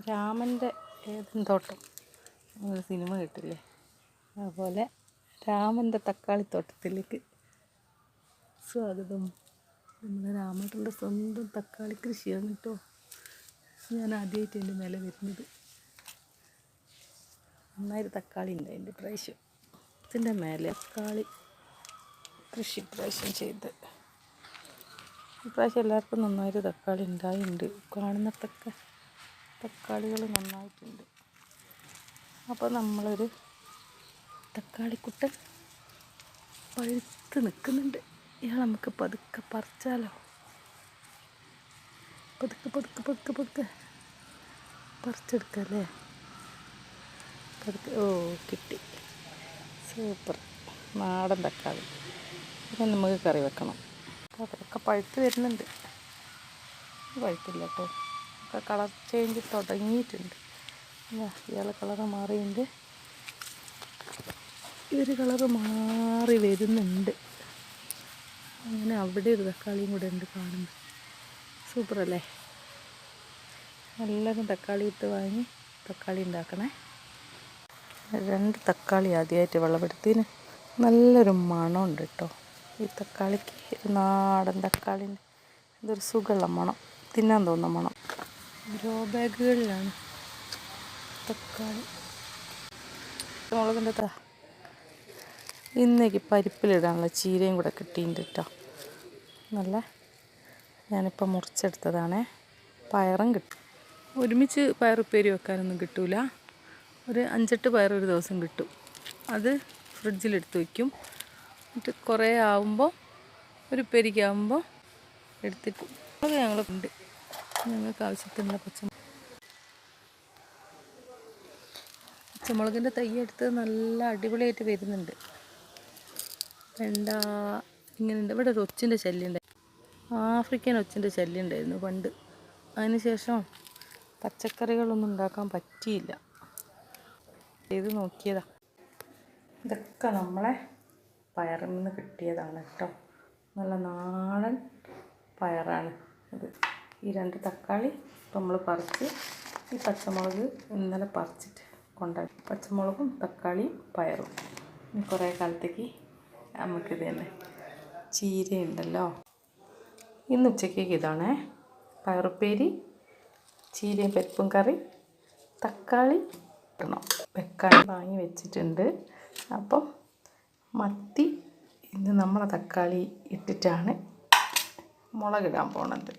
രാമൻ്റെ ഏതും തോട്ടം ഒരു സിനിമ കേട്ടില്ലേ, അതുപോലെ രാമൻ്റെ തക്കാളിത്തോട്ടത്തിലേക്ക് സ്വാഗതം. നമ്മുടെ രാമേട്ടൻ്റെ സ്വന്തം തക്കാളി കൃഷിയാണ് കേട്ടോ. ഞാൻ ആദ്യമായിട്ട് എൻ്റെ മേലെ വരുന്നത്. നന്നായിട്ട് തക്കാളി ഉണ്ട് അതിൻ്റെ പ്രാവശ്യം. ഇതിൻ്റെ മേലെ തക്കാളി കൃഷി പ്രാവശ്യം ചെയ്ത് ഇപ്രാവശ്യം എല്ലാവർക്കും നന്നായിട്ട് തക്കാളി ഉണ്ടായിട്ടുണ്ട്. കാണുന്നിടത്തൊക്കെ തക്കാളികൾ നന്നായിട്ടുണ്ട്. അപ്പോൾ നമ്മളൊരു തക്കാളിക്കുട്ടൻ പഴുത്ത് നിൽക്കുന്നുണ്ട്. ഇയാൾ നമുക്ക് പതുക്കെ പറിച്ചാലോ. പതുക്കെ പതുക്കെ പതുക്കെ പതുക്കെ പറിച്ചെടുക്കല്ലേ. പതുക്കെ. ഓ, കിട്ടി. സൂപ്പർ നാടൻ തക്കാളി. ഇത് നമുക്ക് കറി വെക്കണം. അതൊക്കെ പഴുത്ത് വരുന്നുണ്ട്. പഴുത്തില്ല കേട്ടോ, ഒക്കെ കളർ ചേഞ്ച് തുടങ്ങിയിട്ടുണ്ട്. ഇയാൾ കളറ് മാറിയുണ്ട്. കളറ് മാറി വരുന്നുണ്ട്. അങ്ങനെ അവിടെ ഒരു തക്കാളിയും കൂടെ ഉണ്ട് കാണുന്നത്. സൂപ്പറല്ലേ. എല്ലാവരും തക്കാളി ഇട്ട് വാങ്ങി തക്കാളി ഉണ്ടാക്കണേ. 2 തക്കാളി ആദ്യമായിട്ട് വിളവെടുത്തതിന് നല്ലൊരു മണമുണ്ട് കേട്ടോ. ഈ തക്കാളിക്ക് നാടൻ തക്കാളിൻ്റെ ഇതൊരു സുഖമുള്ള മണം, തിന്നാൻ തോന്നുന്ന മണം. ഗ്രോ ബാഗുകളിലാണ് തക്കാളി. മുളകിൻ്റെ ഇന്നേക്ക് പരിപ്പിലിടാനുള്ള ചീരയും കൂടെ കിട്ടിയിട്ടുണ്ട് കേട്ടോ. നല്ല ഞാനിപ്പോൾ മുറിച്ചെടുത്തതാണേ. പയറും കിട്ടും. ഒരുമിച്ച് പയറുപ്പേരി വെക്കാനൊന്നും കിട്ടില്ല. ഒരു 5-8 പയർ ഒരു ദിവസം കിട്ടും. അത് ഫ്രിഡ്ജിലെടുത്ത് വയ്ക്കും. എന്നിട്ട് കുറേ ആവുമ്പോൾ ഒരു പെരിക്കാവുമ്പോൾ എടുത്തിട്ട് അത് ഞങ്ങളുണ്ട്. ഞങ്ങൾക്ക് ആവശ്യത്തിനുള്ള പച്ചമുളകിൻ്റെ തൈ എടുത്ത് നല്ല അടിപൊളിയായിട്ട് വരുന്നുണ്ട്. ഇങ്ങനെയുണ്ട്. ഇവിടെ ഒരു ഒച്ചിൻ്റെ ശല്യം ഉണ്ടായി. ആഫ്രിക്കൻ ഒച്ചിൻ്റെ ശല്യം ഉണ്ടായിരുന്നു പണ്ട്. അതിന് ശേഷം പച്ചക്കറികളൊന്നും ഉണ്ടാക്കാൻ പറ്റിയില്ല. ചെയ്ത് നോക്കിയതാ. ഇതൊക്കെ നമ്മളെ പയറിൽ നിന്ന് കിട്ടിയതാണ് കേട്ടോ. നല്ല നാടൻ പയറാണ് ഇത്. ഈ 2 തക്കാളി ഇപ്പം നമ്മൾ പറിച്ച്, ഈ പച്ചമുളക് ഇന്നലെ പറിച്ചിട്ട് കൊണ്ടുപോയി. പച്ചമുളകും തക്കാളിയും പയറും കുറേ കാലത്തേക്ക് നമുക്കിത് തന്നെ. ചീരയുണ്ടല്ലോ. ഇന്ന് ഉച്ചക്കേക്ക് ഇതാണേ. പയറുപ്പേരി, ചീരയും പരിപ്പും കറി, തക്കാളി ഇടണം വെക്കാൻ വാങ്ങി വെച്ചിട്ടുണ്ട്. അപ്പം മത്തി ഇന്ന് നമ്മളെ തക്കാളി ഇട്ടിട്ടാണ് മുളകിടാൻ പോണത്.